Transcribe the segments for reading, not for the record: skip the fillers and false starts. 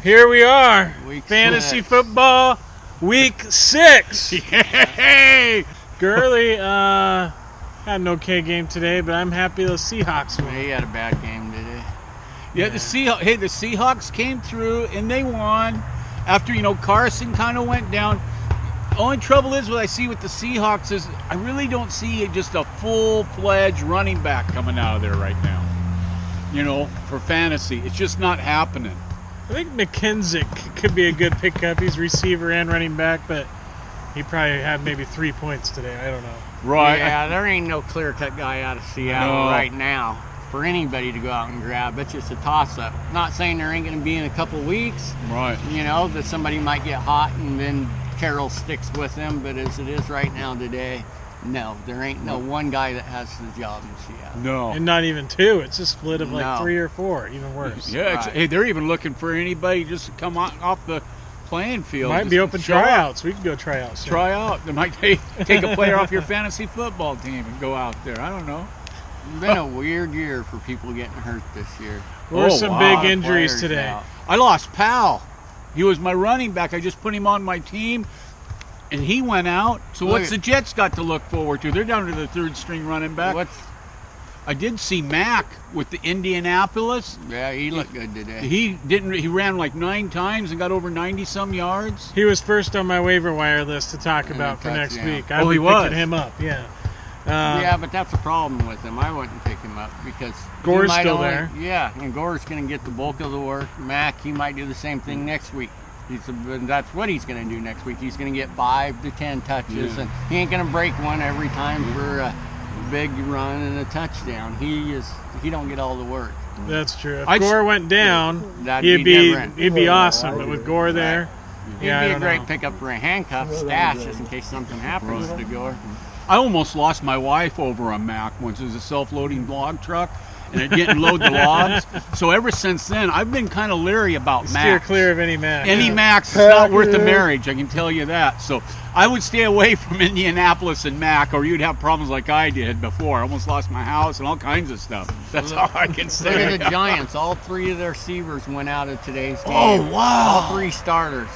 Here we are. Week Fantasy 6. football, week 6. Yay! Gurley had an okay game today, but I'm happy the Seahawks won. He had a bad game today. Yeah, the Seahawks came through and they won after, Carson kind of went down. Only trouble is what I see with the Seahawks is I really don't see just a full-fledged running back coming out of there right now. For fantasy. It's just not happening. I think McKenzie could be a good pickup. He's receiver and running back, but he probably had maybe 3 points today. I don't know. Right. Yeah, there ain't no clear-cut guy out of Seattle right now for anybody to go out and grab. It's just a toss-up. Not saying there ain't going to be in a couple weeks. Right. That somebody might get hot and then Carroll sticks with them, but as it is right now today, no, there ain't no one guy that has the job in Seattle. No. And not even 2. It's a split of like 3 or 4, even worse. Yeah, hey, they're even looking for anybody just to come off the playing field. Might be open tryouts. We can go try out. Try out. They might take a player off your fantasy football team and go out there. I don't know. It's been a weird year for people getting hurt this year. There were some big injuries today. I lost Powell. He was my running back. I just put him on my team, and he went out. So what's the Jets got to look forward to? They're down to the third-string running back. I did see Mack with the Indianapolis. Yeah, he looked good today. He ran like 9 times and got over 90-some yards. He was first on my waiver wire list to talk about for next week. I'll be picking him up, yeah. Yeah, but that's a problem with him. I wouldn't pick him up because Gore's still there. Yeah, and Gore's going to get the bulk of the work. Mack, he might do the same thing next week. That's what he's going to do next week. He's going to get 5 to 10 touches, and he ain't going to break one every time for a big run and a touchdown. He don't get all the work. That's true. If Gore went down, he'd be awesome. But with Gore there, he'd be a great pickup for a handcuff stash just in case something happens to Gore. I almost lost my wife over a Mack once. It was a self-loading log truck, and it didn't load the logs. So ever since then, I've been kind of leery about Mack. Steer clear of any Mack. Any Mack's is not worth the marriage, I can tell you that. So I would stay away from Indianapolis and Mack, or you'd have problems like I did before. I almost lost my house and all kinds of stuff. That's all I can say. Look at the Giants. All 3 of their receivers went out of today's game. Oh, wow. All 3 starters.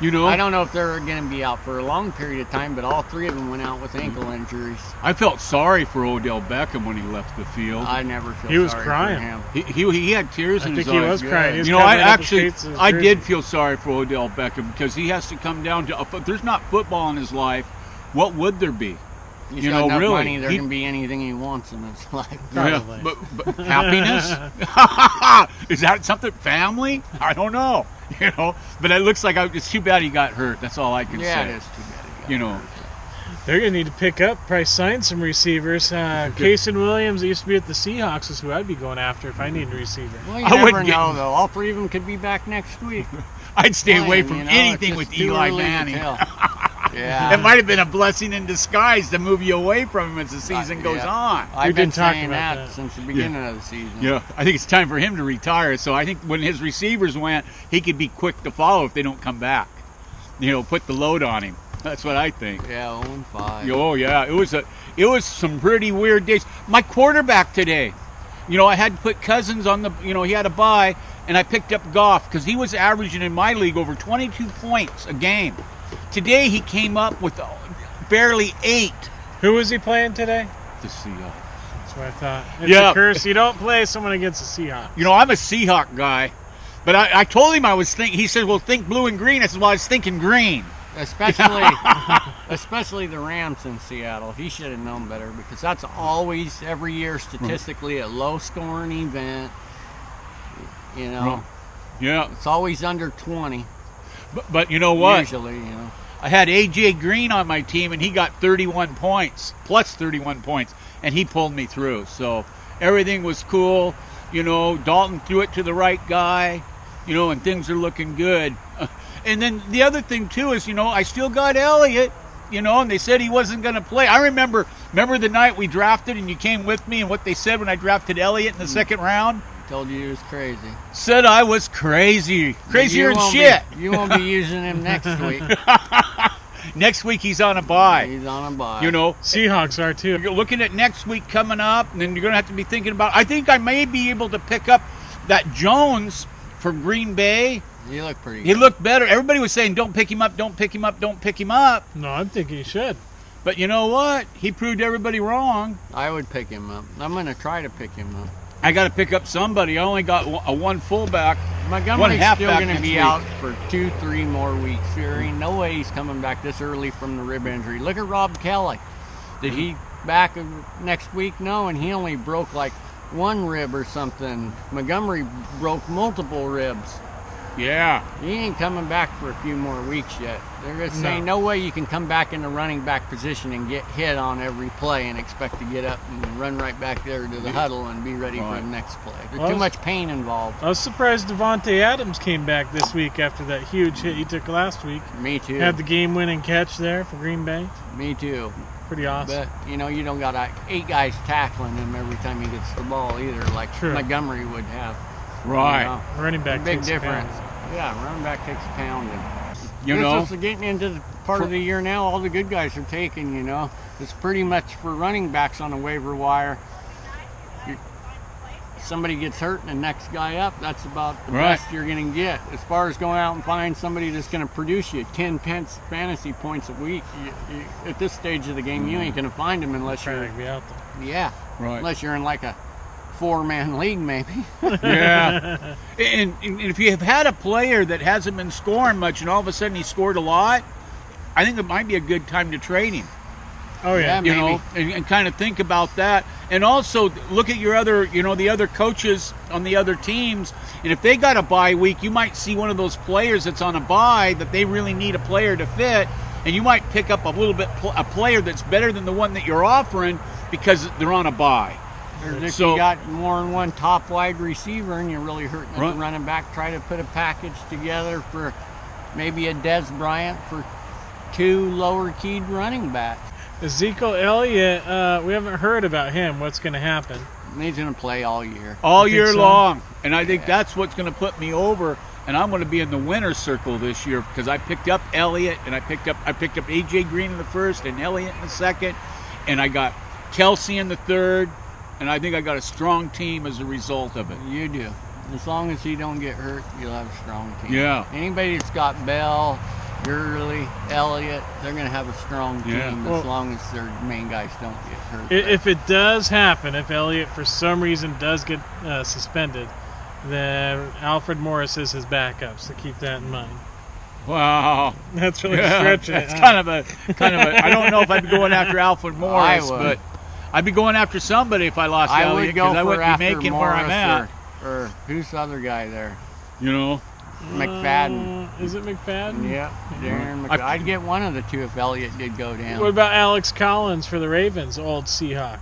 I don't know if they're going to be out for a long period of time, but all 3 of them went out with ankle injuries. I felt sorry for Odell Beckham when he left the field. I never felt He was sorry crying. for him. He had tears in his eyes. I think he was crying. I did feel sorry for Odell Beckham because he has to come down to. If there's not football in his life, what would there be? He's got enough money, there can be anything he wants in his life. Yeah, but happiness? Is that something? Family? I don't know. But it looks like it's too bad he got hurt. That's all I can say. Yeah, it is too bad he got hurt. They're going to need to pick up, probably sign some receivers. Casey Williams, that used to be at the Seahawks, is who I'd be going after if I need a receiver. Well, you never know, though. All 3 of them could be back next week. I'd stay away from anything with Eli Manning. Yeah. It might have been a blessing in disguise to move you away from him as the season goes on. I've been saying that since the beginning of the season. Yeah, I think it's time for him to retire. So I think when his receivers went, he could be quick to follow if they don't come back. Put the load on him. That's what I think. Yeah, 0-5. Oh yeah, it was some pretty weird days. My quarterback today, I had to put Cousins on the, he had a bye, and I picked up Goff because he was averaging in my league over 22 points a game. Today he came up with barely 8. Who was he playing today? The Seahawks. That's what I thought. It's a curse. You don't play someone against the Seahawks. I'm a Seahawk guy, but I told him I was thinking. He said, "Well, think blue and green." I said, "Well, I was thinking green." Especially the Rams in Seattle. He should have known better because that's always every year statistically a low-scoring event. Yeah, it's always under 20. But you know what? Usually, I had A.J. Green on my team, and he got 31 points, plus 31 points, and he pulled me through. So everything was cool. Dalton threw it to the right guy, and things are looking good. And then the other thing, too, is, I still got Elliott, and they said he wasn't going to play. I remember the night we drafted, and you came with me, and what they said when I drafted Elliott in the second round? Told you he was crazy. Said I was crazy. Crazier than shit. You won't be using him next week. Next week he's on a bye. He's on a bye. Seahawks are too. You're looking at next week coming up, and then you're going to have to be thinking about. I think I may be able to pick up that Jones for Green Bay, He looked pretty good. he looked better. Everybody was saying, don't pick him up, don't pick him up, don't pick him up. No, I'm thinking he should. But you know what? He proved everybody wrong. I would pick him up. I'm going to try to pick him up. I got to pick up somebody. I only got a one fullback. Montgomery's still halfback going to next be week. out for 2-3 more weeks. There ain't no way he's coming back this early from the rib injury. Look at Rob Kelly. Did he back next week? No, and he only broke like one rib or something. Montgomery broke multiple ribs. Yeah. He ain't coming back for a few more weeks yet. They're just saying No. no way you can come back in the running back position and get hit on every play and expect to get up and run right back there to the huddle and be ready for the next play. There's too much pain involved. I was surprised Devontae Adams came back this week after that huge hit he took last week. Me too. Had the game-winning catch there for Green Bay. Me too. Pretty awesome. But, you know, you don't got 8 guys tackling him every time he gets the ball either, like True. Montgomery would have. Right. You know? Running back Big takes a difference. pound. Yeah, running back takes a pounding. You know, This is getting into the part of the year now. All the good guys are taking. You know, it's pretty much for running backs on the waiver wire. Somebody gets hurt and the next guy up. That's about the best you're going to get. As far as going out and find somebody that's going to produce you 10 fantasy points a week, at this stage of the game, you ain't going to find them unless you're Trying to be out there. unless you're in like a 4-man league, maybe. Yeah. and if you have had a player that hasn't been scoring much and all of a sudden he scored a lot, I think it might be a good time to trade him. Oh, yeah. Yeah, You know, and kind of think about that. And also look at your other, the other coaches on the other teams. And if they got a bye week, you might see one of those players that's on a bye that they really need a player to fit. And you might pick up a player that's better than the one that you're offering because they're on a bye. Or if you got more than one top wide receiver and you're really hurting at the running back, try to put a package together for maybe a Des Bryant for 2 lower-keyed running backs. Ezekiel Elliott, we haven't heard about him. What's going to happen? He's going to play all year. All You year think so? long. And I think that's what's going to put me over. And I'm going to be in the winner's circle this year because I picked up Elliott and I picked up AJ Green in the first and Elliott in the second. And I got Kelsey in the third. And I think I got a strong team as a result of it. You do. As long as he don't get hurt, you'll have a strong team. Yeah. Anybody that's got Bell, Gurley, Elliott, they're going to have a strong team as long as their main guys don't get hurt. If it does happen, if Elliott for some reason does get suspended, then Alfred Morris is his backup, so keep that in mind. Wow. That's really stretching That's it. kind of a I don't know if I'd be going after Alfred Morris, would. but I'd be going after somebody if I lost I Elliott would go because I for wouldn't after be making Morris where I'm at. or who's the other guy there? McFadden. Is it McFadden? Yeah, Darren McFadden. I'd get one of the two if Elliott did go down. What about Alex Collins for the Ravens, old Seahawk?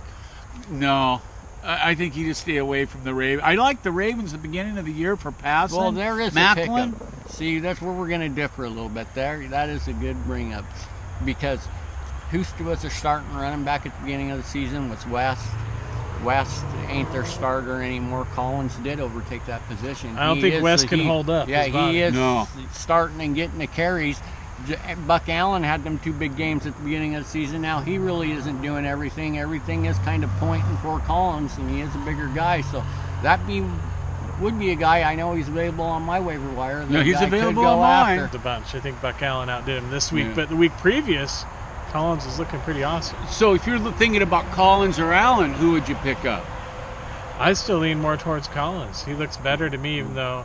No. I think you just stay away from the Ravens. I like the Ravens at the beginning of the year for passing. Well, there is Macklin. a pickup. See, that's where we're going to differ a little bit there. That is a good bring up because who was their starting running back at the beginning of the season was West. West ain't their starter anymore. Collins did overtake that position. I don't think West can hold up. Yeah, his body. he is starting and getting the carries. Buck Allen had them 2 big games at the beginning of the season. Now he really isn't doing everything. Everything is kind of pointing for Collins, and he is a bigger guy. So that would be a guy I know he's available on my waiver wire. Yeah, he's available on mine. A bunch. I think Buck Allen outdid him this week, Yeah. but the week previous, Collins is looking pretty awesome. So if you're thinking about Collins or Allen, who would you pick up? I still lean more towards Collins. He looks better to me, even though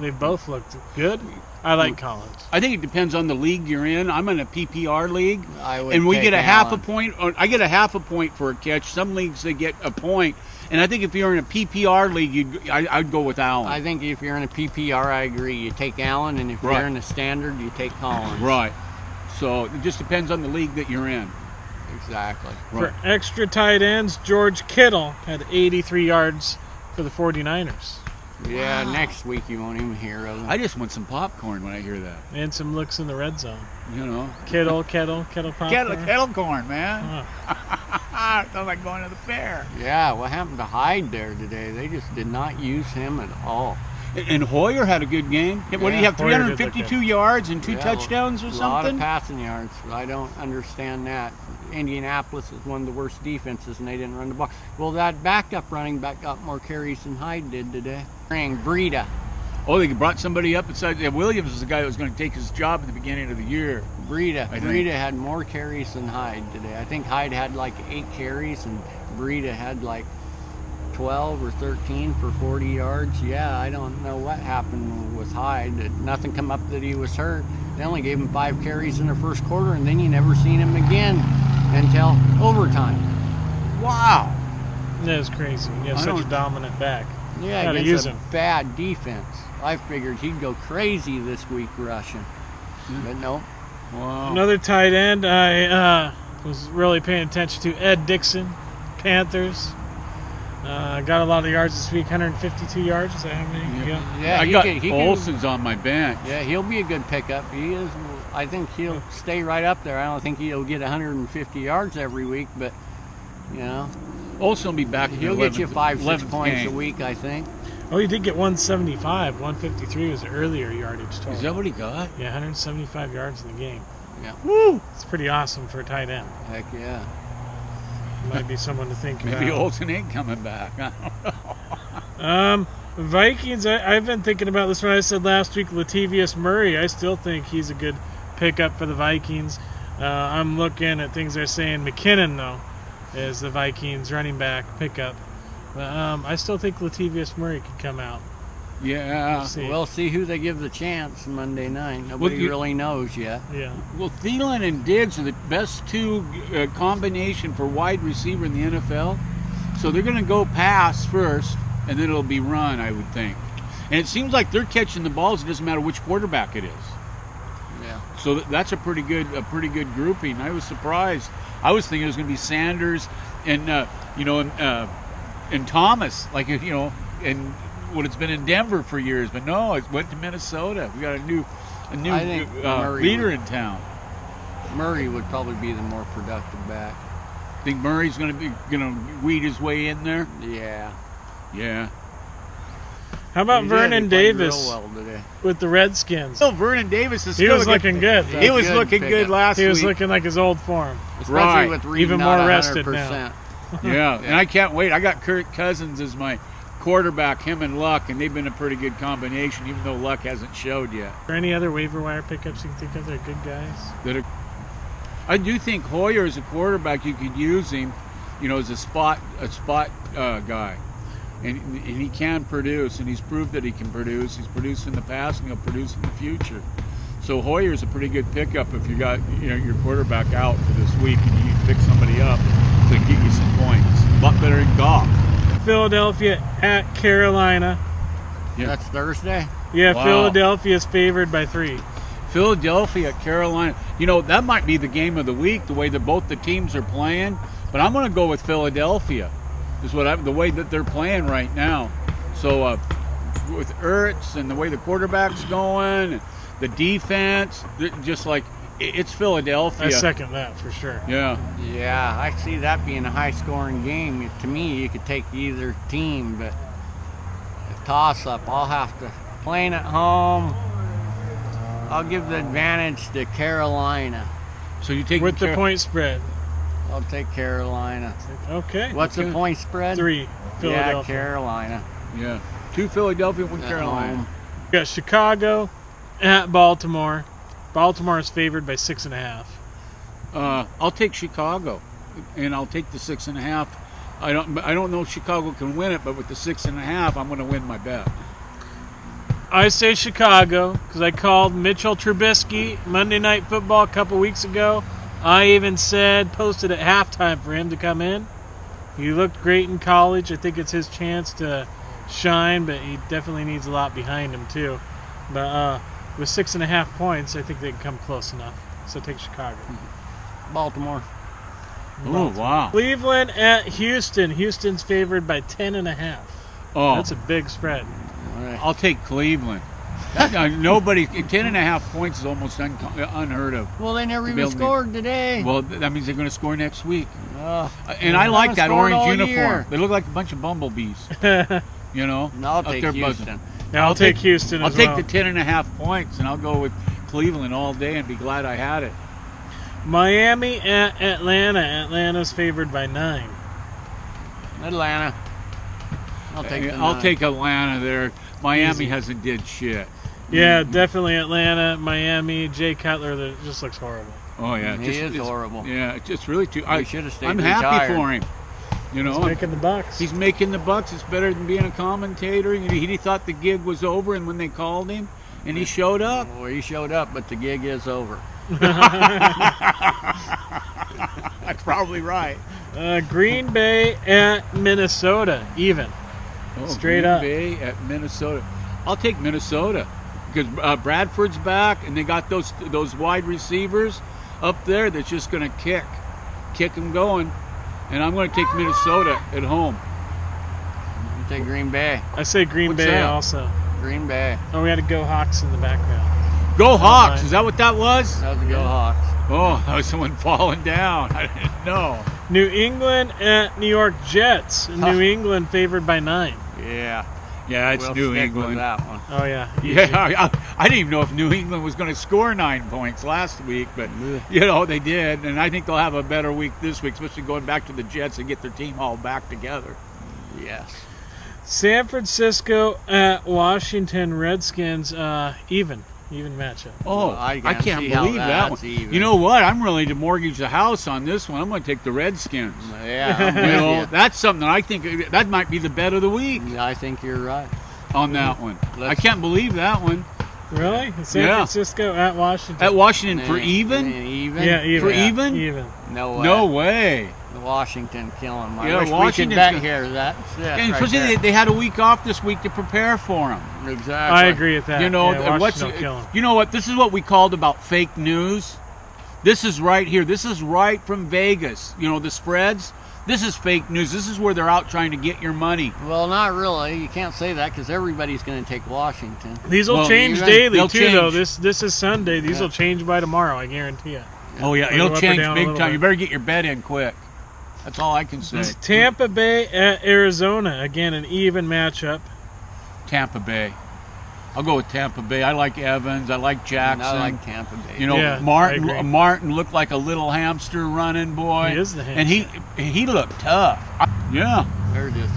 they both looked good. I like Collins. I think it depends on the league you're in. I'm in a PPR league, I would and we take get a half a Allen. point. Or I get a half a point for a catch. Some leagues they get a point, and I think if you're in a PPR league, I'd go with Allen. I think if you're in a PPR, I agree. You take Allen, and if Right. you're in a standard, you take Collins. Right. So it just depends on the league that you're in. Exactly. Right. For extra tight ends, George Kittle had 83 yards for the 49ers. Yeah, next week you won't even hear of him. I just want some popcorn when I hear that. And some looks in the red zone. You know, Kittle popcorn. kettle corn, man. Huh. Sounds like going to the fair. Yeah, what happened to Hyde there today? They just did not use him at all. And Hoyer had a good game. What did he have? Hoyer did look 352 yards and 2 Yeah, touchdowns or A lot of something? passing yards. I don't understand that. Indianapolis is one of the worst defenses, and they didn't run the ball. Well, that backup running back got more carries than Hyde did today. Breida. Oh, they brought somebody up beside. Yeah, Williams was the guy that was going to take his job at the beginning of the year. Breida had more carries than Hyde today. I think Hyde had like 8 carries and Breida had like 12 or 13 for 40 yards. Yeah, I don't know what happened with Hyde. Nothing come up that he was hurt. They only gave him 5 carries in the first quarter, and then you never seen him again until overtime. Wow. That is crazy. You have such a dominant back. Yeah, Gotta against use a him. bad defense. I figured he'd go crazy this week rushing, but no. Wow. Another tight end I was really paying attention to, Ed Dixon, Panthers. Got a lot of yards this week, 152 yards. Is that how many? Yeah, I got Olsen's on my bench. Yeah, he'll be a good pickup. He is. I think he'll stay right up there. I don't think he'll get 150 yards every week, but you know, Olsen will be back. He'll get you 5-6 points a week, I think. Oh, he did get 175. 153 was the earlier yardage total. Is that what he got? Yeah, 175 yards in the game. Yeah. Woo! It's pretty awesome for a tight end. Heck yeah. Might be someone to think about. Maybe Olsen ain't coming back. I don't know. Vikings, I've been thinking about this one. I said last week, Latavius Murray. I still think he's a good pickup for the Vikings. I'm looking at things they're saying. McKinnon, though, is the Vikings running back pickup. But I still think Latavius Murray could come out. Yeah. We'll see who they give the chance Monday night. Nobody really knows yet. Yeah. Well, Thielen and Diggs are the best 2 combination for wide receiver in the NFL. So they're going to go pass first, and then it'll be run, I would think. And it seems like they're catching the balls. It doesn't matter which quarterback it is. Yeah. So that's a pretty good grouping. I was surprised. I was thinking it was going to be Sanders and and Thomas, like and what it's been in Denver for years. But no, it went to Minnesota. We got a new leader in town. Murray would probably be the more productive back. Think Murray's going to weed his way in there? Yeah. Yeah. How about Vernon Davis real well today. with the Redskins? Still, Vernon Davis is He was looking good. He was looking good last week. He was looking like his old form. Especially with Reed even not more rested 100%. now. Yeah, and I can't wait. I got Kirk Cousins as my quarterback, him and Luck, and they've been a pretty good combination, even though Luck hasn't showed yet. Are there any other waiver wire pickups you can think of that are good guys? I do think Hoyer is a quarterback. You could use him, as a spot guy, and he can produce, and he's proved that he can produce. He's produced in the past, and he'll produce in the future. So Hoyer's a pretty good pickup if you got your quarterback out for this week, and you can pick somebody up to get you some points. A lot better than Goff. Philadelphia at Carolina. Yeah. That's Thursday? Yeah, Wow. Philadelphia is favored by 3. Philadelphia, Carolina. That might be the game of the week, the way that both the teams are playing. But I'm going to go with Philadelphia. The way that they're playing right now. So with Ertz and the way the quarterback's going, and the defense, just like it's Philadelphia. I second that for sure. Yeah. Yeah, I see that being a high-scoring game. To me, you could take either team, but a toss-up, I'll have to. Playing at home, I'll give the advantage to Carolina. So you take with the point spread. I'll take Carolina. Okay. What's the point spread? 3. Philadelphia. Yeah, Carolina. Yeah. 2 Philadelphia, 1 Carolina. Home. We got Chicago at Baltimore. Baltimore is favored by 6.5. I'll take Chicago, and I'll take the 6.5. I don't know if Chicago can win it, but with the 6.5, I'm going to win my bet. I say Chicago because I called Mitchell Trubisky Monday Night Football a couple weeks ago. I even posted at halftime for him to come in. He looked great in college. I think it's his chance to shine, but he definitely needs a lot behind him too. But with 6.5 points, I think they can come close enough. So take Chicago. Baltimore. Oh, wow. Cleveland at Houston. Houston's favored by 10.5. Oh, That's a big spread. I'll take Cleveland. Nobody, 10.5 points is almost unheard of. Well, they never even scored today. Well, that means they're going to score next week. And I like that orange uniform. Year. They look like a bunch of bumblebees. No, I'll take Houston. Buzzing. Yeah, I'll take Houston I'll as well. take the 10.5 points, and I'll go with Cleveland all day and be glad I had it. Miami at Atlanta. Atlanta's favored by 9. Atlanta. I'll take the I'll 9. take Atlanta there. Miami Easy. hasn't did shit. Yeah, definitely Atlanta, Miami, Jay Cutler. That just looks horrible. Oh yeah, He is horrible. Yeah, it's just really too. He should have stayed I'm retired. happy for him. You know, He's making the bucks. he's making the bucks. It's better than being a commentator. He thought the gig was over, and when they called him, and he showed up. Well, he showed up, but the gig is over. That's probably right. Green Bay at Minnesota, even. Straight Green up. Bay at Minnesota. I'll take Minnesota because Bradford's back, and they got those wide receivers up there that's just going to kick them going. And I'm going to take Minnesota at home. You take Green Bay. I say Green What's Bay that? also. Green Bay. Oh, we had to go Hawks in the background. Go Hawks! right. Is that what that was? That was the Go Hawks. Oh, that was someone falling down. I didn't know. New England at New York Jets. New England favored by 9. Yeah, it's We'll New stick England. with that one. Oh, yeah. Easy. Yeah, I didn't even know if New England was going to score 9 points last week, but they did, and I think they'll have a better week this week, especially going back to the Jets and get their team all back together. Yes. San Francisco at Washington Redskins, even matchup. Oh, Well, I I can't see how believe that that's one. even. You know what? I'm willing to mortgage the house on this one. I'm going to take the Redskins. Yeah, I'm You with know, you. that's something that I think that might be the bet of the week Yeah, I think you're right. on that one. I Let's- can't believe that one. Really? San Yeah. Francisco at Washington. At Washington for even? Even? Yeah, even. For even? Even. No way. No way. Washington killing them. I Yeah, wish we Washington's could bet go- here. That's it. And right especially there. they had a week off this week to prepare for them. Exactly. I agree with that. You know, yeah, and Washington will kill 'em. you know what? This is what we called about fake news. This is right here. This is right from Vegas. You know, the spreads. This is fake news. This is where they're out trying to get your money. Well, not really. You can't say that because everybody's going to take Washington. These will Well, change even- daily they'll too, though. change. This is Sunday. These Yeah. will change by tomorrow. I guarantee it. Oh yeah, It'll it'll up or change down a big little time. bit. You better get your bet in quick. That's all I can say. Tampa Bay at Arizona, again an even matchup. Tampa Bay. I'll go with Tampa Bay. I like Evans. I like Jackson. I like Tampa Bay. You know, Yeah, I Martin. agree. Martin looked like a little hamster running, boy. He is the And he looked tough. Yeah. There it is.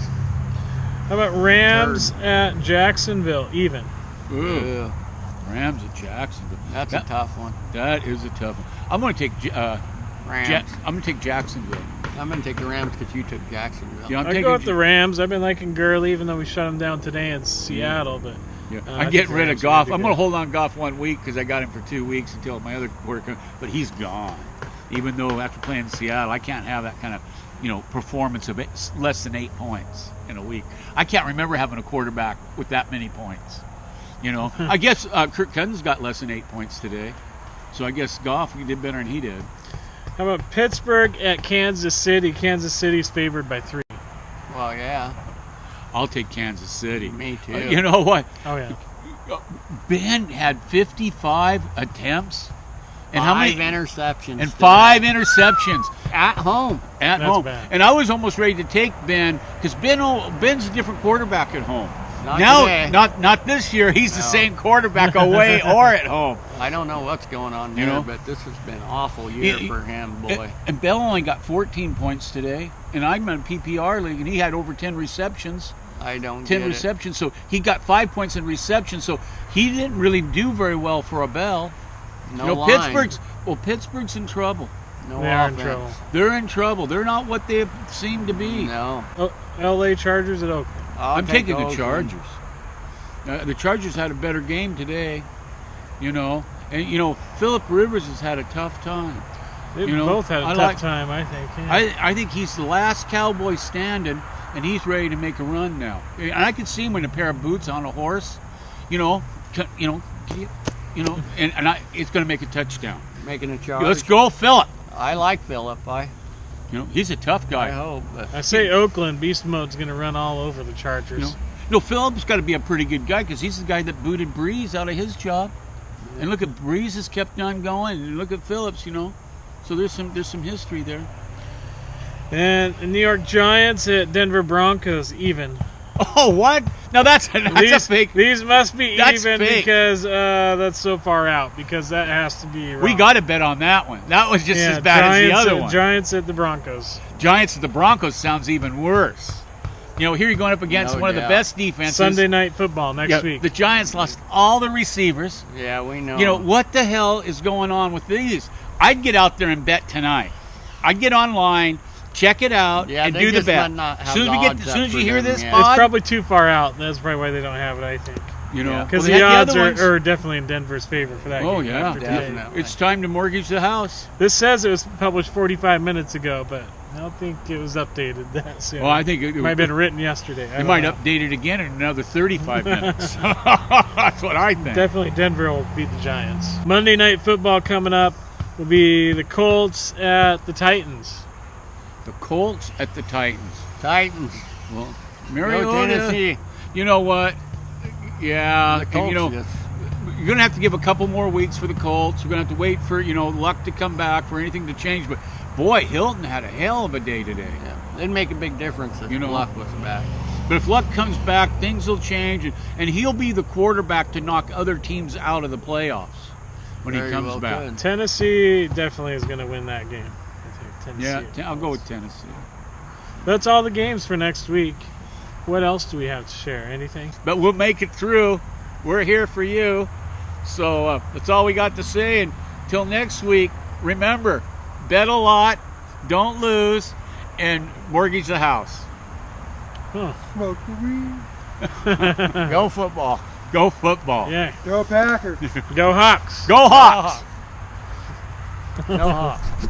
How about Rams at Jacksonville, even? Ooh. Ugh, Rams at Jacksonville. that's That- a tough one. That is a tough one. I'm going to take Rams. I'm going to take Jacksonville. I'm going to take the Rams because you took Jacksonville. Yeah, I'm I taking go with the Rams. I've been liking Gurley, even though we shut him down today in Seattle. But Yeah. I I'm think getting the rid of Rams Goff. will be I'm going to good. hold on Goff 1 week because I got him for 2 weeks until my other quarter comes. But he's gone. Even though after playing in Seattle, I can't have that kind of, performance of less than 8 points in a week. I can't remember having a quarterback with that many points. I guess Kirk Cousins got less than 8 points today. So I guess Goff did better than he did. how about Pittsburgh at Kansas City? Kansas City's favored by 3. Well, yeah. I'll take Kansas City. Me too. You know what? Oh yeah. Ben had 55 attempts. And Five how many? interceptions. And today. 5 interceptions at home. at That's home. bad. And I was almost ready to take Ben because Ben's a different quarterback at home. Not now, today. not this year. He's the No. same quarterback away or at home. I don't know what's going on You there, know? but this has been an awful year He- for him, boy. And Bell only got 14 points today. And I'm in a PPR league, and he had over 10 receptions. I don't 10 get receptions. So he got 5 points in reception. So he didn't really do very well for a Bell. it. No line. Pittsburgh's in trouble. No They are in offense. trouble. They're in trouble. They're not what they seem to be. No. Oh, L.A. Chargers at Oakland. I'm taking the Oakland. Chargers. The Chargers had a better game today, And Phillip Rivers has had a tough time. They You know, both had a I tough like- time, I think. Yeah. I think he's the last Cowboy standing, and he's ready to make a run now. And I can see him in a pair of boots on a horse, and it's going to make a touchdown. Making a charge. Let's go, Phillip. I like Phillip. He's a tough I guy. hope. But I say Oakland Beast Mode's going to run all over the Chargers. Phillip's got to be a pretty good guy because he's the guy that booted Breeze out of his job. And look at Breeze has kept on going, and look at Phillips, So there's some history there. And the New York Giants at Denver Broncos, even. Oh, what? Now that's a fake. These must be That's even fake. because that's so far out. Because that has to be wrong. We got to bet on that one. That was just Yeah, as bad Giants as the other at, one. Giants at the Broncos. Giants at the Broncos sounds even worse. You know, here you're going up against No one of the doubt. best defenses. Sunday Night Football next week. The Giants lost all the receivers. Yeah, we know. You know, what the hell is going on with these? I'd get out there and bet tonight. I'd get online, check it out, Yeah, and they do the just bet. might not have As soon as the odds you up hear for them this yet. It's pod, probably too far out. That's probably why they don't have it, I think. you know, Yeah. Because well, the they had odds other ones. are definitely in Denver's favor for that Oh, game. yeah. after today. Definitely. It's time to mortgage the house. This says it was published 45 minutes ago, but I don't think it was updated that soon. Well, I think it might have been written yesterday. I They don't might know. update it again in another 35 minutes. That's what I think. Definitely Denver will beat the Giants. Monday Night Football coming up will be the Colts at the Titans. The Colts at the Titans. Titans. Well, Go Mariota. Tennessee. You know what? Yeah, The Colts you know, just- you're going to have to give a couple more weeks for the Colts. You're going to have to wait for, luck to come back, for anything to change. But, boy, Hilton had a hell of a day today. yeah, it'd make a big difference if Luck was back. But if Luck comes back, things will change. And he'll be the quarterback to knock other teams out of the playoffs when he Very comes well back. could. Tennessee definitely is going to win that game. I think Tennessee. Yeah, I'll go with Tennessee. That's all the games for next week. What else do we have to share? Anything? But we'll make it through. We're here for you. So that's all we got to say. And till next week, remember, bet a lot, don't lose, and mortgage the house. Huh. Smoke the weed. Go football. Go football. Yeah. Go Packers. Go Hawks. Go Hawks. Go Hawks.